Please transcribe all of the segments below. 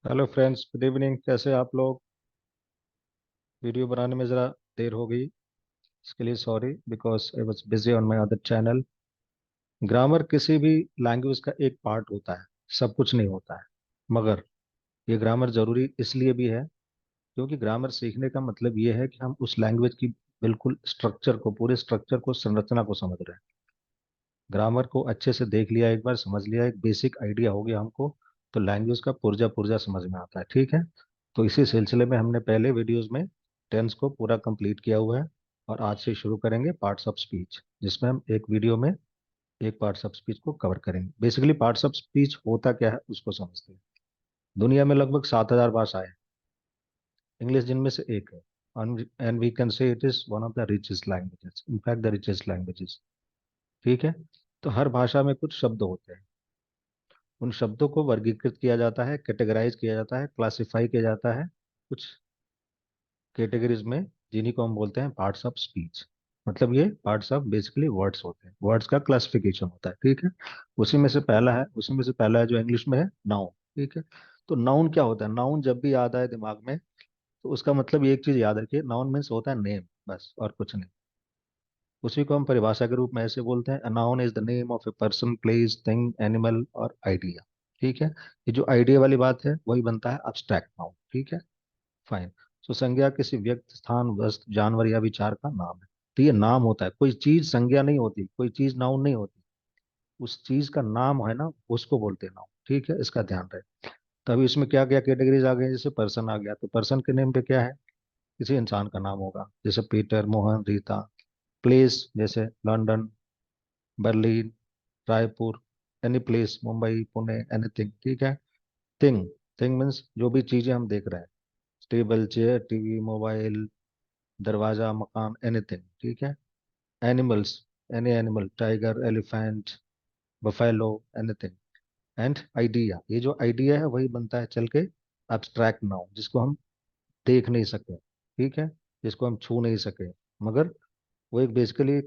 Hello friends, good evening. कैसे हैं आप लोग? वीडियो बनाने में ज़रा देर हो गई, इसके लिए sorry, because I was busy on my other channel. Grammar किसी भी लैंग्वेज का एक पार्ट होता है, सब कुछ नहीं होता है। मगर ये ग्रामर ज़रूरी इसलिए भी है क्योंकि ग्रामर सीखने का मतलब ये है कि हम उस लैंग्वेज की बिल्कुल स्ट्रक्चर को, पूरे स्ट्रक्चर को, संरचना को समझ रहे हैं। ग्रामर को अच्छे से देख लिया, एक बार समझ लिया, एक बेसिक आइडिया हो गया हमको, तो लैंग्वेज का पुर्जा पुर्जा समझ में आता है। ठीक है। तो इसी सिलसिले में हमने पहले वीडियोस में टेंस को पूरा कंप्लीट किया हुआ है, और आज से शुरू करेंगे पार्ट्स ऑफ स्पीच, जिसमें हम एक वीडियो में एक पार्ट्स ऑफ स्पीच को कवर करेंगे। बेसिकली पार्ट्स ऑफ स्पीच होता क्या है उसको समझते हैं। दुनिया में लगभग 7,000 भाषाएं हैं, इंग्लिश जिनमें से एक है। And we can say it is one of the richest languages, in fact the richest languages. ठीक है। तो हर भाषा में कुछ शब्द होते हैं, उन शब्दों को वर्गीकृत किया जाता है, कैटेगराइज किया जाता है, क्लासिफाई किया जाता है कुछ कैटेगरीज में, जिन्हीं को हम बोलते हैं पार्ट्स ऑफ स्पीच। मतलब ये पार्ट्स ऑफ बेसिकली वर्ड्स होते हैं, वर्ड्स का क्लासिफिकेशन होता है। ठीक है। उसी में से पहला है जो इंग्लिश में है नाउन। ठीक है। तो नाउन क्या होता है? नाउन जब भी याद आए दिमाग में, तो उसका मतलब ये एक चीज याद रखिए, नाउन मीन्स होता है नेम, बस और कुछ नहीं। उसी को हम परिभाषा के रूप में ऐसे बोलते हैं, noun is the name of a person, place, thing, animal और आइडिया। ठीक है। ये जो आइडिया वाली बात है वही बनता है अब्स्ट्रैक्ट नाउन। ठीक है। फाइन। सो संज्ञा किसी व्यक्ति, स्थान, वस्तु, जानवर या विचार का नाम है। तो ये नाम होता है, कोई चीज संज्ञा नहीं होती, कोई चीज नाउन नहीं होती। उस चीज का नाम है ना, उसको बोलते हैं नाउन। ठीक है, इसका ध्यान रहे। तभी इसमें क्या क्या कैटेगरीज आ गई, जैसे पर्सन आ गया, तो पर्सन के नेम पे क्या है? किसी इंसान का नाम होगा, जैसे पीटर, मोहन, रीता। प्लेस जैसे London, Berlin, Raipur, any place, Mumbai, Pune, anything. ठीक है। थिंग, थिंग मीन्स जो भी चीजें हम देख रहे हैं, टेबल, चेयर, टीवी, मोबाइल, दरवाजा, मकान, एनीथिंग। ठीक है। Animals, any animal, tiger, elephant, buffalo, anything. And idea, ये जो आइडिया है वही बनता है चल के एब्स्ट्रैक्ट नाउन, जिसको हम देख नहीं सके। ठीक है। जिसको हम छू नहीं सके, मगर वो एक बेसिकली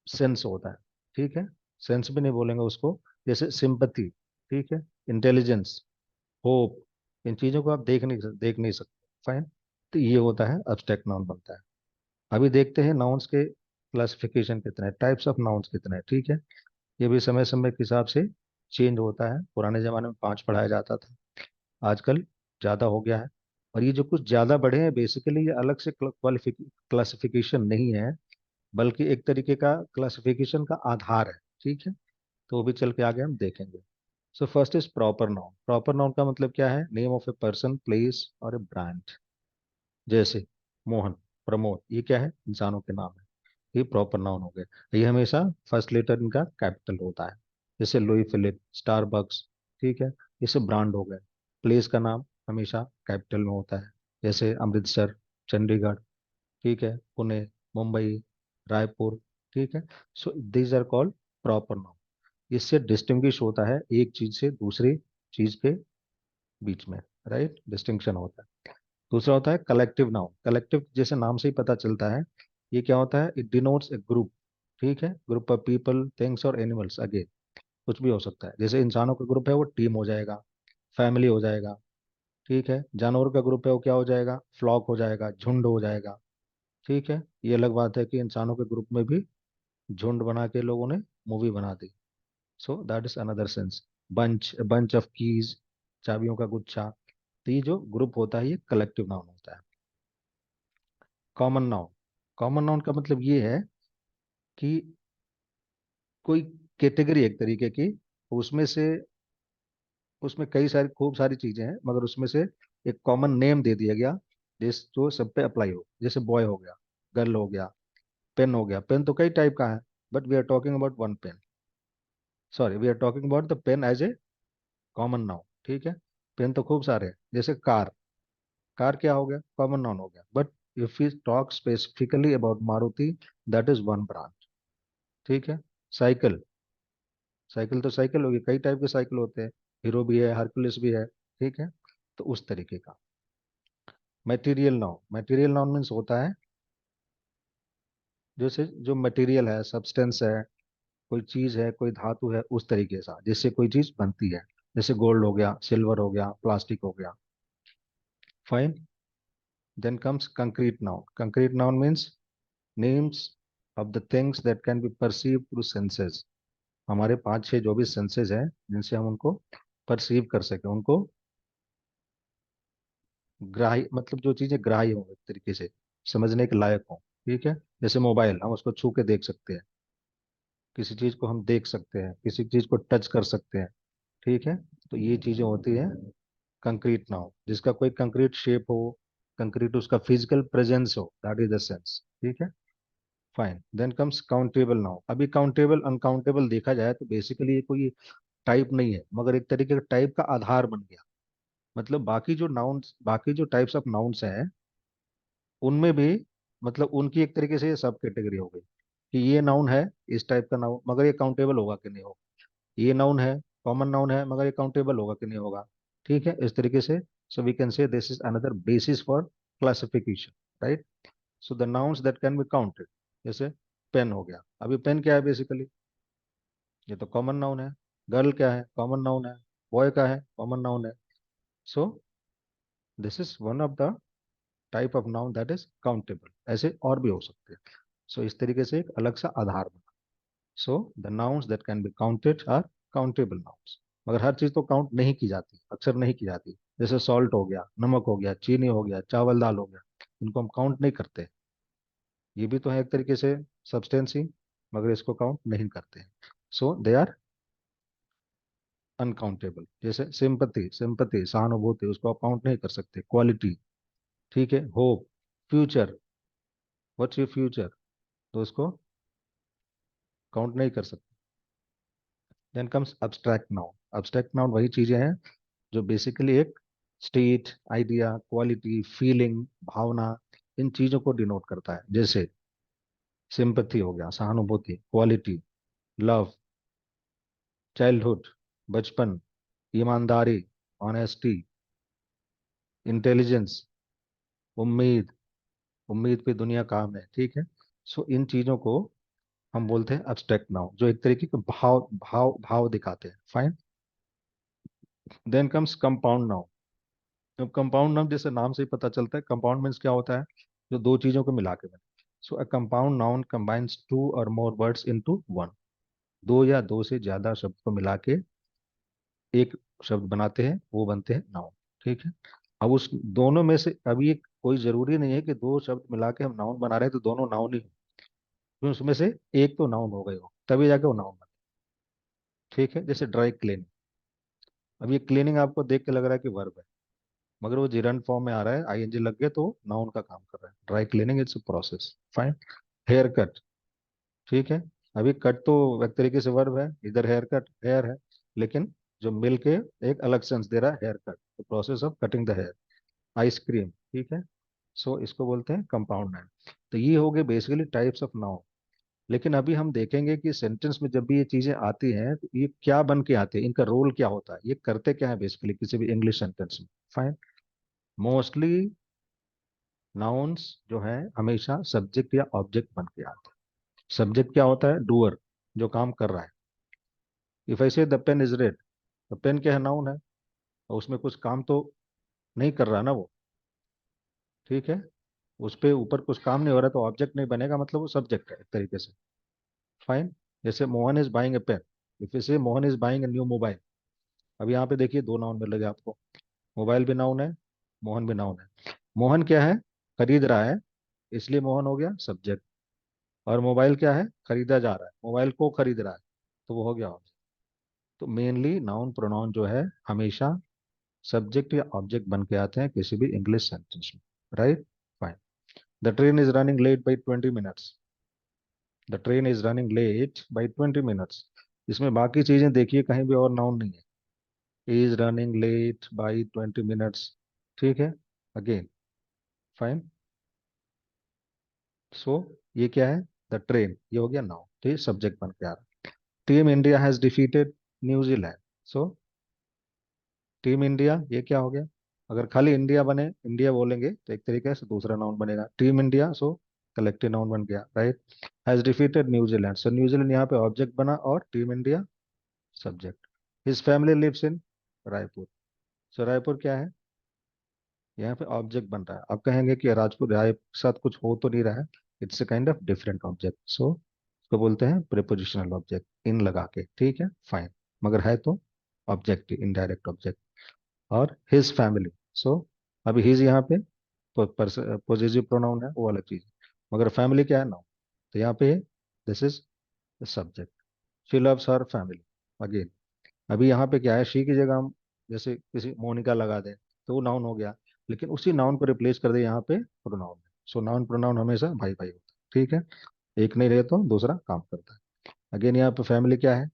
सेंस होता है। ठीक है। सेंस भी नहीं बोलेंगे उसको। जैसे सिंपथी, ठीक है, इंटेलिजेंस, होप, इन चीजों को आप देख नहीं सकते। फाइन। तो ये होता है अब्स्ट्रैक्ट नाउन बनता है। अभी देखते हैं नाउन्स के क्लासिफिकेशन कितने हैं, टाइप्स ऑफ नाउन्स कितने हैं। ठीक है। ये भी समय समय के हिसाब से चेंज होता है। पुराने जमाने में 5 पढ़ाया जाता था, आजकल ज़्यादा हो गया है। और ये जो कुछ ज़्यादा बढ़े हैं, बेसिकली ये अलग से क्लासिफिकेशन नहीं है, बल्कि एक तरीके का क्लासिफिकेशन का आधार है। ठीक है। तो वो भी चल के आगे हम देखेंगे। So first is proper noun. Proper noun का मतलब क्या है? Name of a person, place और ए ब्रांड। जैसे मोहन, प्रमोद, ये क्या है? इंसानों के नाम है। ये प्रॉपर नाउन हो गए। ये हमेशा फर्स्ट लेटर इनका कैपिटल होता है। जैसे लुई फिलिप, स्टारबक्स। ठीक है। ये सब ब्रांड हो गए। प्लेस का नाम हमेशा कैपिटल में होता है, जैसे अमृतसर, चंडीगढ़। ठीक है। पुणे, मुंबई, रायपुर। ठीक है। So these are called proper noun. इससे डिस्टिंग्विश होता है एक चीज से दूसरी चीज के बीच में, राइट, डिस्टिंक्शन होता है। दूसरा होता है कलेक्टिव नाउन। कलेक्टिव जैसे नाम से ही पता चलता है, ये क्या होता है? It denotes A group. ठीक है। ग्रुप ऑफ पीपल, थिंग्स और एनिमल्स, अगेन कुछ भी हो सकता है। जैसे इंसानों का ग्रुप है वो टीम हो जाएगा, फैमिली हो जाएगा। ठीक है। जानवरों का ग्रुप है वो क्या हो जाएगा? फ्लॉक हो जाएगा, झुंड हो जाएगा। ठीक है। ये अलग बात है कि इंसानों के ग्रुप में भी झुंड बना के लोगों ने मूवी बना दी। So that is another sense. Bunch, bunch of keys, चाबियों का गुच्छा। तो ये जो ग्रुप होता है ये कलेक्टिव नाउन होता है। Common noun. कॉमन नाउन का मतलब ये है कि कोई कैटेगरी एक तरीके की, उसमें से, उसमें कई सारी खूब सारी चीजें हैं, मगर उसमें से एक कॉमन नेम दे दिया गया, जिस जो सब पे अप्लाई हो। जैसे बॉय हो गया, गर्ल हो गया, पेन हो गया। पेन तो कई टाइप का है, but we are talking about one pen. Sorry, we are talking about the pen as a common noun. ठीक है। पेन तो खूब सारे हैं। जैसे कार, कार क्या हो गया? कॉमन नाउन हो गया। But if you talk specifically about Maruti, that is one brand. ठीक है। साइकिल, साइकिल तो साइकिल होगी, कई टाइप के साइकिल होते हैं, हीरो भी है, हरकुलिस भी है। ठीक है। तो उस तरीके का। Material noun. Material noun means होता है जैसे जो मटेरियल है, सब्सटेंस है, कोई चीज है, कोई धातु है, उस तरीके से जिससे कोई चीज बनती है। जैसे गोल्ड हो गया, सिल्वर हो गया, प्लास्टिक हो गया। Fine. Then comes concrete noun. Concrete noun means names of the things that can be perceive through senses. हमारे पांच छह जो भी सेंसेस हैं जिनसे हम उनको परसीव कर सके, उनको ग्राही, मतलब जो चीजें ग्राही हो एक तरीके से, समझने के लायक हो. ठीक है. जैसे मोबाइल, हम उसको छू के देख सकते हैं, किसी चीज को हम देख सकते हैं, किसी चीज को टच कर सकते हैं. ठीक है. तो ये चीजें होती हैं कंक्रीट नाउन, जिसका कोई कंक्रीट शेप हो, कंक्रीट उसका फिजिकल प्रेजेंस हो, दैट इज द सेंस. ठीक है. Fine. Then comes countable noun. अभी काउंटेबल अनकाउंटेबल देखा जाए तो बेसिकली ये कोई टाइप नहीं है, मगर एक तरीके का टाइप का आधार बन गया. मतलब बाकी जो नाउन्स, बाकी जो टाइप्स ऑफ नाउन्स हैं उनमें भी, मतलब उनकी एक तरीके से सब कैटेगरी हो गई कि ये नाउन है, इस टाइप का नाउन, मगर ये काउंटेबल होगा कि नहीं होगा. ये नाउन है, कॉमन नाउन है, मगर ये काउंटेबल होगा कि नहीं होगा. ठीक है. इस तरीके से so we can say this is another basis for classification. Right. So the nouns that can be counted. जैसे पेन हो गया. अभी पेन क्या है बेसिकली? ये तो कॉमन नाउन है. गर्ल क्या है? कॉमन नाउन है. बॉय का है? कॉमन नाउन है. So this is one of the type of noun that is countable. ऐसे और भी हो सकते हैं. सो इस तरीके से एक अलग सा आधार बना. So the nouns that can be counted are countable nouns. मगर हर चीज तो काउंट नहीं की जाती, अक्सर नहीं की जाती. जैसे सॉल्ट हो गया, नमक हो गया, चीनी हो गया, चावल दाल हो गया, इनको हम काउंट नहीं करते. ये भी तो है एक तरीके से सब्सटेंस ही, मगर इसको काउंट नहीं करते हैं. सो दे आर अनकाउंटेबल. जैसे सिंपथी, सिंपथी सहानुभूति, उसको आप काउंट नहीं कर सकते. क्वालिटी. ठीक है. Hope. Future. What's your future? तो उसको काउंट नहीं कर सकते. Then comes abstract noun. Abstract noun वही चीजें हैं जो बेसिकली एक स्टेट, आइडिया, क्वालिटी, फीलिंग, भावना, इन चीजों को डिनोट करता है. जैसे सिंपथी हो गया, सहानुभूति, क्वालिटी, लव, चाइल्डहुड, बचपन, ईमानदारी, ऑनेस्टी, इंटेलिजेंस, उम्मीद. उम्मीद पे दुनिया काम है. ठीक है. सो इन चीजों को हम बोलते हैं अब्स्ट्रैक्ट नाउन, जो एक तरीके के भाव भाव भाव दिखाते हैं. Fine. Then comes compound noun. अब कंपाउंड नाउन जैसे नाम से ही पता चलता है, कंपाउंड मीन्स क्या होता है? जो दो चीजों को मिला के बने. So a compound noun combines two or more words into one. दो या दो से ज्यादा शब्द को मिला के एक शब्द बनाते हैं, वो बनते हैं नाउन. ठीक है. अब उस दोनों में से अभी एक कोई जरूरी नहीं है कि दो शब्द मिला के हम नाउन बना रहे हैं तो दोनों नाउन ही हो. तो उसमें से एक तो नाउन हो गए हो, तभी जाके वो नाउन बने. ठीक है. जैसे ड्राई क्लीनिंग. अब ये क्लीनिंग आपको देख के लग रहा है कि वर्ब है, मगर वो जिरंड फॉर्म में आ रहा है, आईएनजी लग गया तो नाउन का काम कर रहा है. Dry cleaning it's a process. Fine. Haircut. ठीक है. अभी कट तो एक तरीके से वर्ब है, इधर हेयर कट हेयर है, लेकिन जो मिल के एक अलग सेंस दे रहा है, haircut, the process of cutting the hair. Ice cream. ठीक है. सो इसको बोलते हैं कंपाउंड नाउन. तो ये हो गए बेसिकली टाइप्स ऑफ नाउन. लेकिन अभी हम देखेंगे कि सेंटेंस में जब भी ये चीजें आती हैं तो ये क्या बन के आती है, इनका रोल क्या होता है, ये करते क्या है बेसिकली किसी भी इंग्लिश सेंटेंस में. फाइन. मोस्टली नाउन्स जो है हमेशा सब्जेक्ट या ऑब्जेक्ट बन के आते हैं. सब्जेक्ट क्या होता है? डूअर, जो काम कर रहा है. इफ आई से द पेन इज रेड, तो पेन क्या है? नाउन है, और उसमें कुछ काम तो नहीं कर रहा ना वो. ठीक है. उस पे ऊपर कुछ काम नहीं हो रहा तो ऑब्जेक्ट नहीं बनेगा, मतलब वो सब्जेक्ट है एक तरीके से. फाइन. जैसे Mohan is buying a pen. If you say Mohan is buying a new mobile, अब यहाँ पे देखिए दो नाउन मिल लगे आपको. मोबाइल भी नाउन है, मोहन भी नाउन है. मोहन क्या है? खरीद रहा है, इसलिए मोहन हो गया सब्जेक्ट. और मोबाइल क्या है? खरीदा जा रहा है, मोबाइल को खरीद रहा है, तो वो हो गया ऑब्जेक्ट. तो मेनली नाउन प्रोनाउन जो है हमेशा सब्जेक्ट या ऑब्जेक्ट बन के आते हैं किसी भी इंग्लिश सेंटेंस में. Right. Fine. The train is running late by 20 minutes. The train is running late by 20 minutes. इसमें बाकी चीजें देखिए कहीं भी और नाउन नहीं है. Is running late by 20 minutes. ठीक है. अगेन. फाइन. सो ये क्या है? द ट्रेन, ये हो गया नाउन, तो ये सब्जेक्ट बन के आ रहा है. Team India has defeated New Zealand. So team India, ये क्या हो गया? अगर खाली इंडिया बने, इंडिया बोलेंगे तो एक तरीके से दूसरा नाउन बनेगा. Team India, so collective noun बन गया. Right. Has defeated New Zealand, so New Zealand यहाँ पे ऑब्जेक्ट बना और team India subject. His family lives in Raipur. So Raipur क्या है? यहाँ पे ऑब्जेक्ट बन रहा है। आप कहेंगे कि राजपूत राय के साथ कुछ हो तो नहीं रहा है, it's a kind of different object, so उसको बोलते हैं प्रीपोजिशनल ऑब्जेक्ट, इन लगा के, ठीक है फाइन। मगर है तो ऑब्जेक्ट, इनडायरेक्ट ऑब्जेक्ट। और हिज फैमिली, सो अभी हिज यहाँ पे पोजेसिव प्रोनाउन है, वो अलग चीज है। मगर फैमिली क्या है, नाउन। तो यहाँ पे this is the subject. She loves her family. Again अभी यहाँ पे क्या है, शी की जगह हम जैसे किसी मोनिका लगा दें तो वो नाउन हो गया, लेकिन उसी नाउन को रिप्लेस कर दे यहाँ पे प्रोनाउन। सो नाउन प्रोनाउन हमेशा भाई भाई होता है, ठीक है। एक नहीं रहे तो दूसरा काम करता है। अगेन यहाँ पे फैमिली क्या है,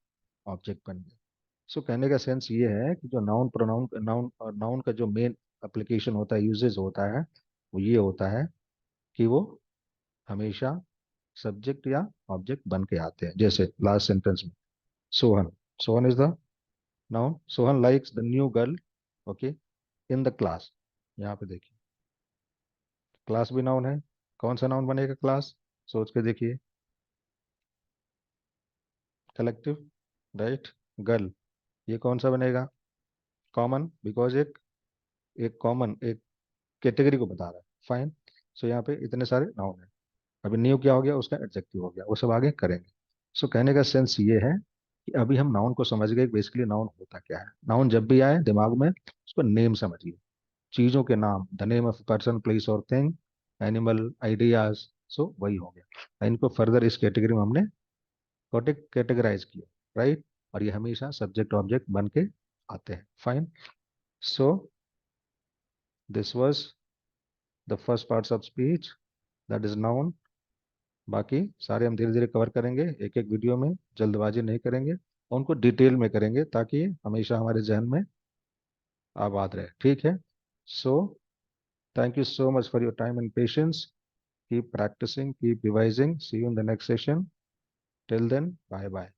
ऑब्जेक्ट बन गया। सो कहने का सेंस ये है कि जो नाउन प्रोनाउन नाउन और नाउन का जो मेन एप्लीकेशन होता है, यूजेज होता है, वो ये होता है कि वो हमेशा सब्जेक्ट या ऑब्जेक्ट बन के आते हैं। जैसे लास्ट सेंटेंस में Sohan, Sohan is the noun, Sohan likes the new girl, okay, in the class. यहाँ पे देखिए क्लास भी नाउन है। कौन सा नाउन बनेगा क्लास, सोच के देखिए। Collective, right. गर्ल, ये कौन सा बनेगा, कॉमन, बिकॉज एक कॉमन एक कैटेगरी को बता रहा है, फाइन। सो यहाँ पे इतने सारे नाउन है। अभी न्यू क्या हो गया, उसका एडजेक्टिव हो गया, वो सब आगे करेंगे। सो कहने का सेंस ये है कि अभी हम नाउन को समझ गए, बेसिकली नाउन होता क्या है। नाउन जब भी आए दिमाग में उसको नेम समझिए, चीजों के नाम, the name of person place और थिंग, एनिमल, आइडियाज। सो वही हो गया। इनको फर्दर इस कैटेगरी में हमने कैटेगराइज किया, राइट। और ये हमेशा सब्जेक्ट ऑब्जेक्ट बन के आते हैं, fine. So this was the first parts of speech, that is noun. बाकी सारे हम धीरे धीरे कवर करेंगे एक एक वीडियो में, जल्दबाजी नहीं करेंगे, और उनको डिटेल में करेंगे ताकि हमेशा हमारे जहन में आबाद रहे, ठीक है। So thank you so much for your time and patience. Keep practicing, keep revising. See you in the next session. Till then, bye bye.